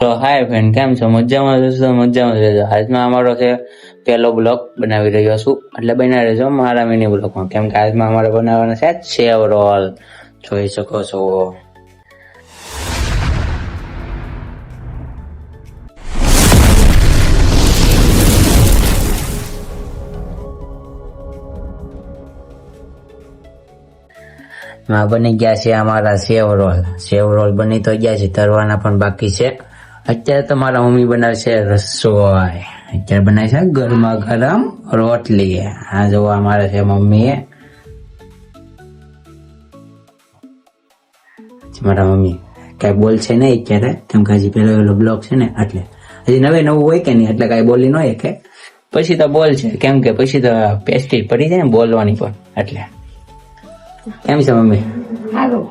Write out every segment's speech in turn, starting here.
તો હાય ફ્રેન્ડ, કેમ છો? મજામાં જશો? મજામાં રહેજો. આજમાં અમારો છે પહેલો બ્લોગ બનાવી રહ્યો છું, એટલે બના રહેજો મારા મિની બ્લોગમાં, કેમ કે આજમાં અમારે બનાવવાના છે સેવ રોલ. જોઈ શકો છો. બની ગયા છે અમારા સેવ રોલ. સેવ રોલ બની તો ગયા છે, તરવાના પણ બાકી છે. અત્યારે તો મારા મમ્મી બનાવે છે રસોઈ. અત્યારે બનાવે છે ગરમા ગરમ રોટલી. આ જોવા અમારે છે મમ્મીએ. મારા મમ્મી કઈ બોલ છે નહીં અત્યારે, કેમ કે હજી પેલો બ્લોગ છે ને, એટલે હજી નવું હોય કે નહીં, એટલે કઈ બોલી ન કે પછી તો બોલ છે, કેમ કે પછી તો પેસ્ટી પડી જાય ને બોલવાની પણ. એટલે કેમ છે મમ્મી? સારું.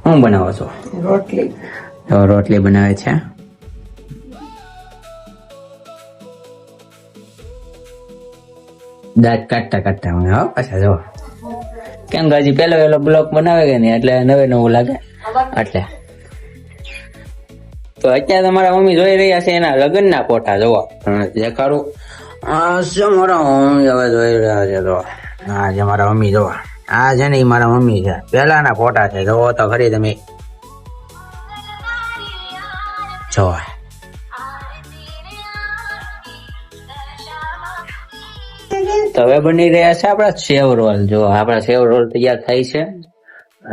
શું બનાવો છો? રોટલી. રોટલી બનાવે છે. દાંત કાઢતા કાઢતા મને હો પાછા જો, કેમ કે હજી પેલો બ્લોક બનાવે કે નહીં, એટલે નવું લાગે. એટલે તો અત્યારે તમારા મમ્મી જોઈ રહ્યા છે એના લગ્નના ફોટા. જોવો દેખાડું. આ છે મારા મમ્મી હવે જોઈ રહ્યા છે. તો હા જે મારા મમ્મી જોવા, આ છે ને એ મારા મમ્મી છે, પેલાના ફોટા છે. જોવો તો ખરી તમે. જોવા તો હવે બની રહ્યા છે આપડા સેવ રોલ. જો આપડા સેવ રોલ તૈયાર થાય છે.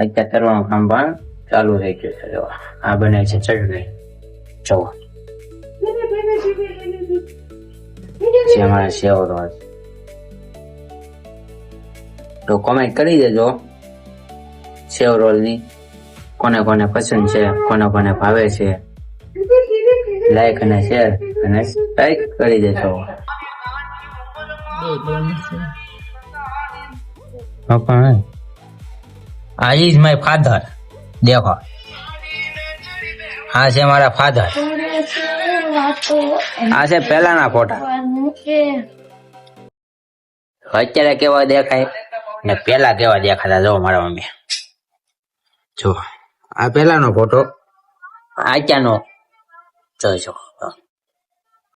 અત્યારે તરવાનું કામ પણ ચાલુ થઈ ગયું છે. જો આ બને છે ચટણી. જો અમારા સેવ રોલ. તો કોમેન્ટ કરી દેજો સેવ રોલ ની, કોને કોને પસંદ છે, કોને કોને ભાવે છે. લાઈક અને શેર અને સબસ્ક્રાઇબ કરી દેજો. આ ઇઝ માય ફાધર. દેખો, આ છે મારા ફાધર. આ છે પેલાના ફોટા. અત્યારે કેવા દેખાય ને પેલા કેવા દેખાતા જો મારા મમ્મી. જો આ પેલાનો ફોટો, અત્યારનો જોઈજો.